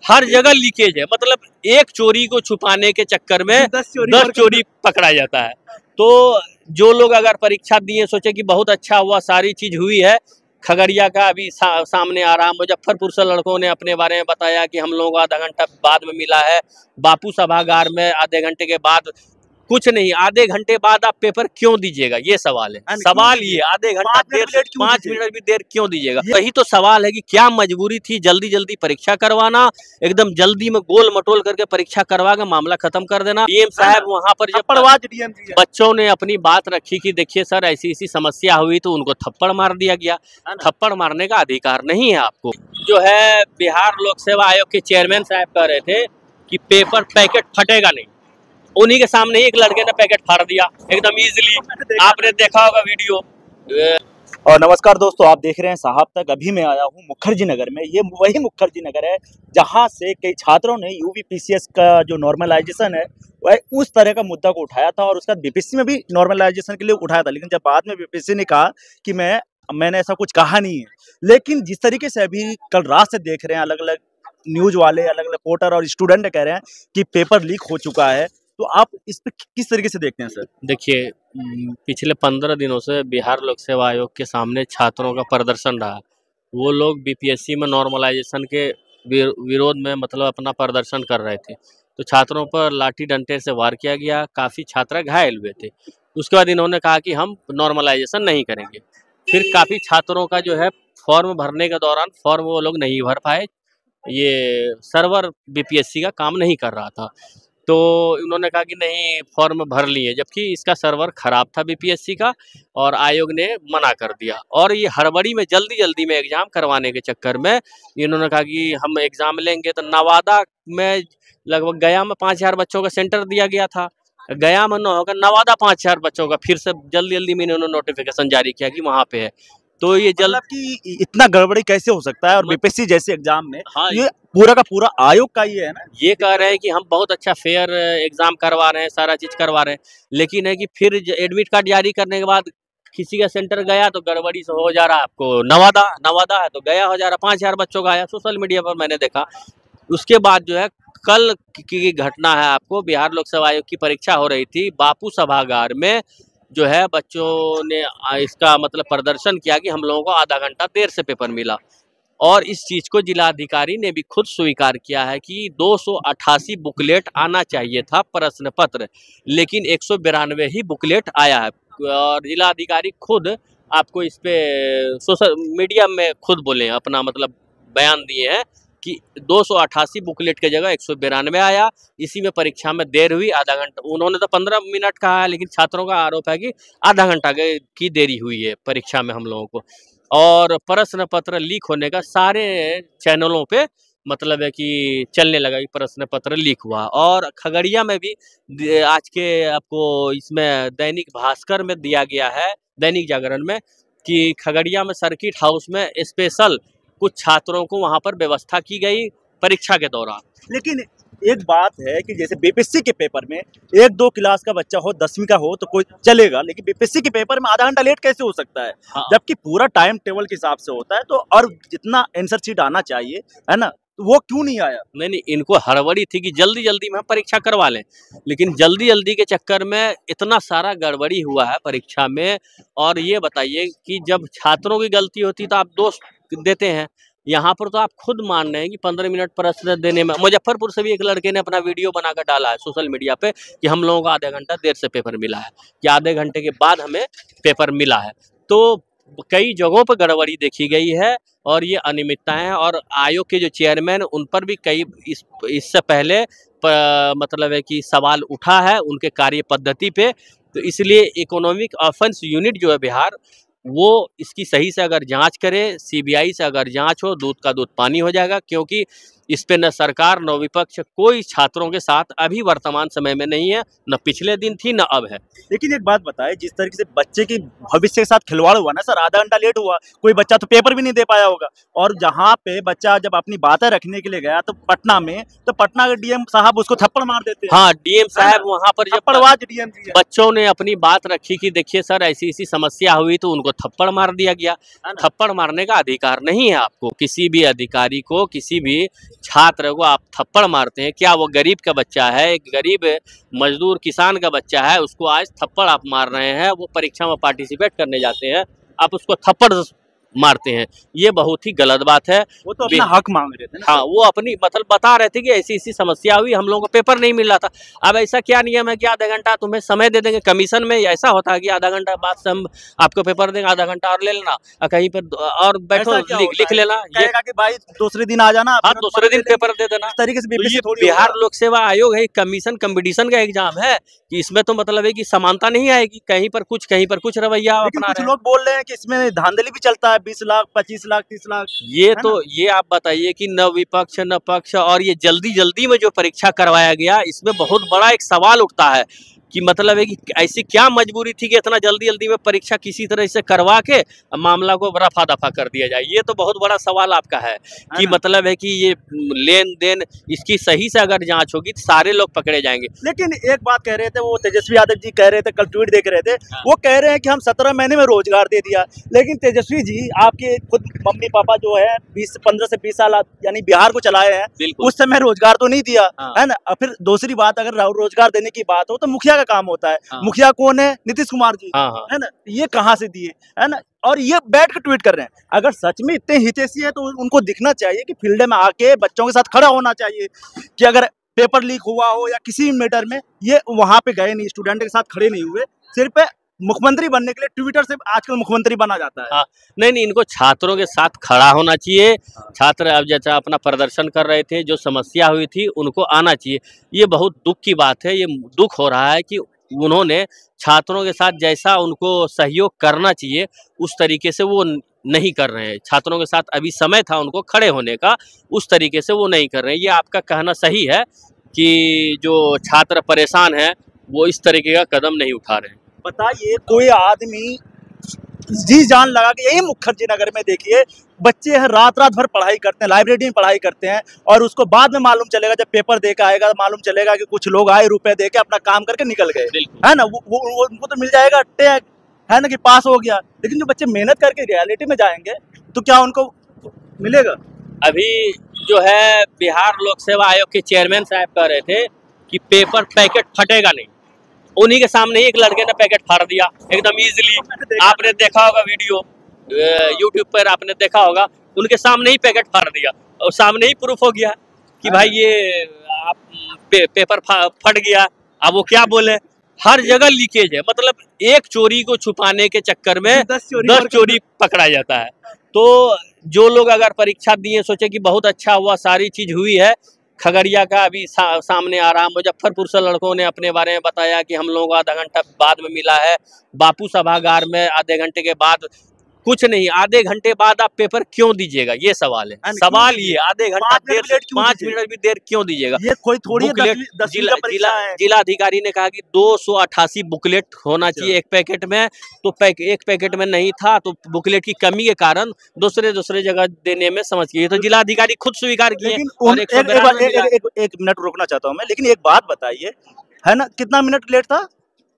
हर जगह लीकेज है। मतलब एक चोरी को छुपाने के चक्कर में 10 चोरी पकड़ा जाता है। तो जो लोग अगर परीक्षा दिए सोचे कि बहुत अच्छा हुआ, सारी चीज हुई है। खगड़िया का अभी सामने आ रहा, मुजफ्फरपुर से लड़कों ने अपने बारे में बताया कि हम लोगों को आधा घंटा बाद में मिला है। बापू सभागार में आधे घंटे के बाद कुछ नहीं, आधे घंटे बाद आप पेपर क्यों दीजिएगा, ये सवाल है। सवाल ये आधे घंटा देर, 5 मिनट भी देर क्यों दीजिएगा, वही तो सवाल है कि क्या मजबूरी थी जल्दी जल्दी परीक्षा करवाना, एकदम जल्दी में गोल मटोल करके परीक्षा करवा के मामला खत्म कर देना। डीएम साहब वहां पर जब बच्चों ने अपनी बात रखी कि देखिए सर ऐसी ऐसी समस्या हुई, तो उनको थप्पड़ मार दिया गया। थप्पड़ मारने का अधिकार नहीं है आपको। जो है बिहार लोक सेवा आयोग के चेयरमैन साहब कह रहे थे कि पेपर पैकेट फटेगा नहीं, उन्हीं के सामने एक लड़के ने पैकेट फाड़ दिया एकदम इजीली। आपने देखा होगा वीडियो। और नमस्कार दोस्तों, आप देख रहे हैं साहब तक। अभी मैं आया हूँ मुखर्जी नगर में। ये वही मुखर्जी नगर है जहाँ से कई छात्रों ने यूपीपीसीएस का जो नॉर्मलाइजेशन है वह उस तरह का मुद्दा को उठाया था, और उसका बीपीएससी में भी नॉर्मलाइजेशन के लिए उठाया था। लेकिन जब बाद में बीपीएससी ने कहा कि मैंने ऐसा कुछ कहा नहीं है। लेकिन जिस तरीके से अभी कल रात से देख रहे हैं, अलग अलग न्यूज वाले, अलग अलग रिपोर्टर और स्टूडेंट कह रहे हैं कि पेपर लीक हो चुका है, तो आप इस पे किस तरीके से देखते हैं सर? देखिए, पिछले 15 दिनों से बिहार लोक सेवा आयोग के सामने छात्रों का प्रदर्शन रहा। वो लोग बीपीएससी में नॉर्मलाइजेशन के विरोध में मतलब अपना प्रदर्शन कर रहे थे, तो छात्रों पर लाठी डंडे से वार किया गया, काफ़ी छात्र घायल हुए थे। उसके बाद इन्होंने कहा कि हम नॉर्मलाइजेशन नहीं करेंगे। फिर काफ़ी छात्रों का जो है फॉर्म भरने के दौरान फॉर्म वो लोग नहीं भर पाए, ये सर्वर बीपीएससी का काम नहीं कर रहा था, तो उन्होंने कहा कि नहीं फॉर्म भर लिए, जबकि इसका सर्वर खराब था बीपीएससी का, और आयोग ने मना कर दिया। और ये हड़बड़ी में जल्दी में एग्जाम करवाने के चक्कर में इन्होंने कहा कि हम एग्जाम लेंगे। तो नवादा में लगभग गया में 5000 बच्चों का सेंटर दिया गया था, गया में न होकर नवादा 5000 बच्चों का फिर से जल्दी में इन्होंने नोटिफिकेशन जारी किया कि वहाँ पे है। तो ये मतलब कि इतना गड़बड़ी कैसे हो सकता है? और बीपीएससी जैसे एग्जाम में हाँ, ये पूरा का पूरा आयोग का ये है ना, ये कह रहे हैं कि हम बहुत अच्छा फेयर एग्जाम करवा रहे हैं, सारा चीज करवा रहे हैं, लेकिन है कि फिर एडमिट कार्ड जारी करने के बाद किसी का सेंटर गया तो गड़बड़ी से हो जा रहा है। आपको नवादा है तो गया हो जा रहा, 5000 बच्चों का आया, सोशल मीडिया पर मैंने देखा। उसके बाद जो है कल की घटना है, आपको बिहार लोक सेवा आयोग की परीक्षा हो रही थी, बापू सभागार में जो है बच्चों ने इसका मतलब प्रदर्शन किया कि हम लोगों को आधा घंटा देर से पेपर मिला। और इस चीज़ को जिलाधिकारी ने भी खुद स्वीकार किया है कि 288 बुकलेट आना चाहिए था प्रश्न पत्र, लेकिन 192 ही बुकलेट आया है। और जिलाधिकारी खुद आपको इस पे सोशल मीडिया में खुद बोले, अपना मतलब बयान दिए हैं कि 288 बुकलेट के जगह 192 आया। इसी में परीक्षा में देर हुई, आधा घंटा। उन्होंने तो 15 मिनट कहा है, लेकिन छात्रों का आरोप है कि आधा घंटा की देरी हुई है परीक्षा में हम लोगों को। और प्रश्न पत्र लीक होने का सारे चैनलों पे मतलब है कि चलने लगा कि प्रश्न पत्र लीक हुआ। और खगड़िया में भी आज के आपको इसमें दैनिक भास्कर में दिया गया है, दैनिक जागरण में, कि खगड़िया में सर्किट हाउस में स्पेशल कुछ छात्रों को वहां पर व्यवस्था की गई परीक्षा के दौरान। लेकिन एक बात है कि जैसे बीपीएससी के पेपर में 1-2 क्लास का बच्चा हो, 10वीं का हो तो कोई चलेगा, लेकिन बीपीएससी के पेपर में आधा घंटा लेट कैसे हो सकता है? हाँ। जबकि पूरा टाइम टेबल के हिसाब से होता है, तो और जितना आंसर शीट आना चाहिए है ना, तो वो क्यों नहीं आया? नहीं, इनको हड़बड़ी थी कि जल्दी में हम परीक्षा करवा लें, लेकिन जल्दी के चक्कर में इतना सारा गड़बड़ी हुआ है परीक्षा में। और ये बताइए कि जब छात्रों की गलती होती तो आप दोष देते हैं, यहाँ पर तो आप खुद मान रहे हैं कि 15 मिनट प्रश्न देने में। मुजफ्फरपुर से भी एक लड़के ने अपना वीडियो बनाकर डाला है सोशल मीडिया पे कि हम लोगों को आधे घंटा देर से पेपर मिला है, कि आधे घंटे के बाद हमें पेपर मिला है। तो कई जगहों पर गड़बड़ी देखी गई है और ये अनियमितताएं हैं। और आयोग के जो चेयरमैन, उन पर भी कई इससे पहले मतलब है कि सवाल उठा है उनके कार्य पद्धति पे। तो इसलिए इकोनॉमिक ऑफेंस यूनिट जो है बिहार, वो इसकी सही से अगर जांच करे, सीबीआई से अगर जांच हो, दूध का दूध पानी हो जाएगा। क्योंकि इस पे न सरकार न विपक्ष कोई छात्रों के साथ अभी वर्तमान समय में नहीं है, न पिछले दिन थी न अब है। लेकिन एक बात बताए, जिस तरीके से बच्चे की भविष्य के साथ खिलवाड़ हुआ ना सर, आधा घंटा लेट हुआ, कोई बच्चा तो पेपर भी नहीं दे पाया होगा। और जहाँ पे बच्चा जब अपनी बातें रखने के लिए गया तो पटना में, तो पटना के डीएम साहब उसको थप्पड़ मार देते हैं। हाँ, डीएम साहब वहाँ पर जब डीएम बच्चों ने अपनी बात रखी कि देखिए सर ऐसी ऐसी समस्या हुई, तो उनको थप्पड़ मार दिया गया। थप्पड़ मारने का अधिकार नहीं है आपको, किसी भी अधिकारी को, किसी भी छात्र को आप थप्पड़ मारते हैं, क्या वो गरीब का बच्चा है, एक गरीब मजदूर किसान का बच्चा है, उसको आज थप्पड़ आप मार रहे हैं, वो परीक्षा में पार्टिसिपेट करने जाते हैं, आप उसको थप्पड़ मारते हैं, ये बहुत ही गलत बात है। वो तो अपना हक मांग रहे थे ना। हाँ, वो अपनी मतलब बता रहे थे कि ऐसी ऐसी समस्या हुई, हम लोगों को पेपर नहीं मिल रहा था। अब ऐसा क्या नियम है कि आधा घंटा तुम्हें समय दे देंगे, कमीशन में ऐसा होता है कि आधा घंटा बाद से हम आपको पेपर देंगे, आधा घंटा और ले लेना और कहीं पर और बैठो लिख लेना, ये कि भाई दूसरे दिन आ जाना। हाँ, दूसरे दिन पेपर दे देना। इस तरीके से तो ये बिहार लोक सेवा आयोग है, कमीशन कंपटीशन का एग्जाम है कि इसमें तो मतलब है कि समानता नहीं आएगी, कहीं पर कुछ रवैया अपना रहे हैं। लोग बोल रहे हैं कि इसमें धांधली भी चलता है, 20 लाख 25 लाख 30 लाख। ये आप बताइए कि न विपक्ष न पक्ष, और ये जल्दी जल्दी में जो परीक्षा करवाया गया, इसमें बहुत बड़ा एक सवाल उठता है कि मतलब है कि ऐसी क्या मजबूरी थी कि इतना जल्दी जल्दी में परीक्षा किसी तरह से करवा के मामला को रफा दफा कर दिया जाए। ये तो बहुत बड़ा सवाल आपका है कि मतलब है कि ये लेन देन इसकी सही से अगर जांच होगी तो सारे लोग पकड़े जाएंगे। लेकिन एक बात कह रहे थे, वो तेजस्वी यादव जी कह रहे थे, कल ट्वीट देख रहे थे, वो कह रहे हैं कि हम 17 महीने में रोजगार दे दिया। लेकिन तेजस्वी जी आपके खुद मम्मी पापा जो है 15 से 20 साल यानी बिहार को चलाए हैं, उस समय रोजगार तो नहीं दिया है ना। और फिर दूसरी बात, अगर रोजगार देने की बात हो तो मुखिया काम होता है। मुखिया कौन है? नीतीश कुमार जी है ना। ये कहां से दिए, है ना। और ये बैठ कर ट्वीट कर रहे हैं। अगर सच में इतने हितैषी है तो उनको दिखना चाहिए कि फील्ड में आके बच्चों के साथ खड़ा होना चाहिए कि अगर पेपर लीक हुआ हो या किसी भी मैटर में, ये वहां पे गए नहीं, स्टूडेंट के साथ खड़े नहीं हुए, सिर्फ मुख्यमंत्री बनने के लिए ट्विटर से आजकल मुख्यमंत्री बना जाता है। हाँ, नहीं, इनको छात्रों के साथ खड़ा होना चाहिए। छात्र अब जैसा अपना प्रदर्शन कर रहे थे, जो समस्या हुई थी उनको आना चाहिए। ये बहुत दुख की बात है, ये दुख हो रहा है कि उन्होंने छात्रों के साथ जैसा उनको सहयोग करना चाहिए उस तरीके से वो नहीं कर रहे हैं। छात्रों के साथ अभी समय था उनको खड़े होने का, उस तरीके से वो नहीं कर रहे हैं। ये आपका कहना सही है कि जो छात्र परेशान है वो इस तरीके का कदम नहीं उठा रहे हैं। बताइए, कोई आदमी जी जान लगा के, यही मुखर्जी नगर में देखिए, बच्चे हैं रात भर पढ़ाई करते हैं, लाइब्रेरी में पढ़ाई करते हैं, और उसको बाद में मालूम चलेगा, जब पेपर दे के आएगा मालूम चलेगा कि कुछ लोग आए, रुपए दे के अपना काम करके निकल गए, है ना। वो उनको तो मिल जाएगा टैग, है ना, कि पास हो गया। लेकिन जो बच्चे मेहनत करके रियलिटी में जाएंगे तो क्या उनको मिलेगा? अभी जो है बिहार लोक सेवा आयोग के चेयरमैन साहब कह रहे थे कि पेपर पैकेट फटेगा नहीं, उन्हीं के सामने एक लड़के ने पैकेट फाड़ दिया एकदम इजीली। आपने देखा होगा वीडियो, यूट्यूब पर आपने देखा होगा, उनके सामने ही पैकेट फाड़ दिया और सामने ही प्रूफ हो गया कि भाई ये आप पेपर फट गया। अब वो क्या बोले, हर जगह लीकेज है, मतलब एक चोरी को छुपाने के चक्कर में 10 चोरी पकड़ा जाता है। तो जो लोग अगर परीक्षा दिए सोचे कि बहुत अच्छा हुआ, सारी चीज हुई है। खगड़िया का अभी सामने आ रहा, मुजफ्फरपुर से लड़कों ने अपने बारे में बताया कि हम लोगों को आधा घंटा बाद में मिला है, बापू सभागार में आधे घंटे के बाद। कुछ नहीं, आधे घंटे बाद आप पेपर क्यों दीजिएगा, ये सवाल है। सवाल ये आधे घंटा देर, 5 मिनट भी देर क्यों दीजिएगा? ये कोई थोड़ी जिला अधिकारी ने कहा कि 288 बुकलेट होना चाहिए एक पैकेट में, तो एक पैकेट में नहीं था, तो बुकलेट की कमी के कारण दूसरे जगह देने में समझ गए। तो जिला अधिकारी खुद स्वीकार किए। एक मिनट रोकना चाहता हूँ मैं, लेकिन एक बात बताइए, है ना, कितना मिनट लेट था?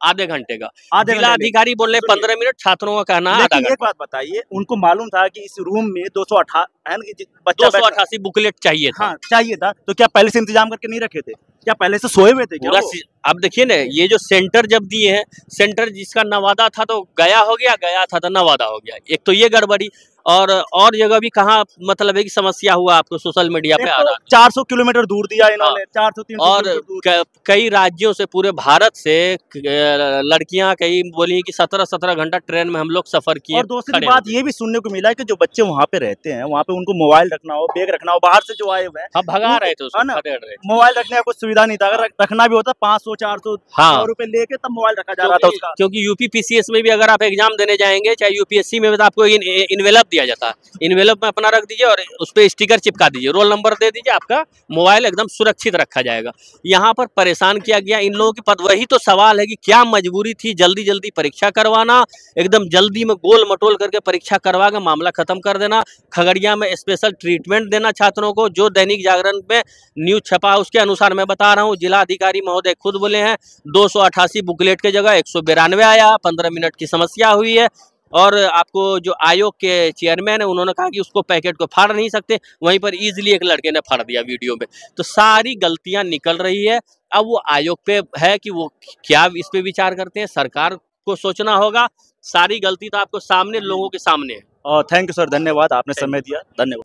आधे घंटे का। जिला अधिकारी बोल रहे 15 मिनट, छात्रों का कहना आधा घंटा। एक बात बताइए, उनको मालूम था कि इस रूम में 288 बुकलेट चाहिए था। हाँ, चाहिए था, तो क्या पहले से इंतजाम करके नहीं रखे थे? क्या पहले से सोए हुए थे क्या? अब देखिए ना, ये जो सेंटर जब दिए हैं, सेंटर जिसका नवादा था तो गया हो गया, गया था तो नवादा हो गया। एक तो ये गड़बड़ी, और जगह भी कहाँ मतलब है कि समस्या हुआ आपको सोशल मीडिया पे आ रहा। 400 किलोमीटर दूर दिया इन्होंने, 400-300 और कई राज्यों से, पूरे भारत से लड़कियां कई बोली कि 17 घंटा ट्रेन में हम लोग सफर किए। और दूसरी बात ये भी सुनने को मिला है कि जो बच्चे वहाँ पे रहते हैं, वहाँ पे उनको मोबाइल रखना हो, बैग रखना हो, बाहर से जो आए हुए हैं, भगा रहे थे, मोबाइल रखने का कुछ सुविधा नहीं था। अगर रखना भी होता 500-400 रुपए लेके तब मोबाइल रखा जा रहा था उसका। क्योंकि यूपी पीसीएस में भी अगर आप एग्जाम देने जाएंगे, चाहे यूपीएससी में, तो आपको इन्वेलप दिया जाता है। इन्वेलप में अपना रख दीजिए और उस पर स्टिकर चिपका दीजिए, रोल नंबर दे दीजिए, आपका मोबाइल एकदम सुरक्षित रखा जाएगा। यहाँ पर परेशान किया गया इन लोगों की वही तो सवाल है कि क्या मजबूरी थी जल्दी जल्दी परीक्षा करवाना, एकदम जल्दी में गोल मटोल करके परीक्षा करवा के मामला खत्म कर देना। खगड़िया में स्पेशल ट्रीटमेंट देना छात्रों को, जो दैनिक जागरण में न्यूज छपा उसके अनुसार मैं बता रहा हूँ। जिला अधिकारी महोदय खुद बोले हैं 288 बुकलेट के जगह 192 आया, 15 मिनट की समस्या हुई है। और आपको जो आयोग के चेयरमैन है उन्होंने कहा कि उसको पैकेट को फाड़ नहीं सकते, वहीं पर इजीली एक लड़के ने फाड़ दिया वीडियो में। तो सारी गलतियां निकल रही है। अब वो आयोग पे है कि वो क्या इस पे विचार करते हैं, सरकार को सोचना होगा। सारी गलती तो आपको सामने, लोगों के सामने है। थैंक यू सर, धन्यवाद, आपने समय दिया, धन्यवाद।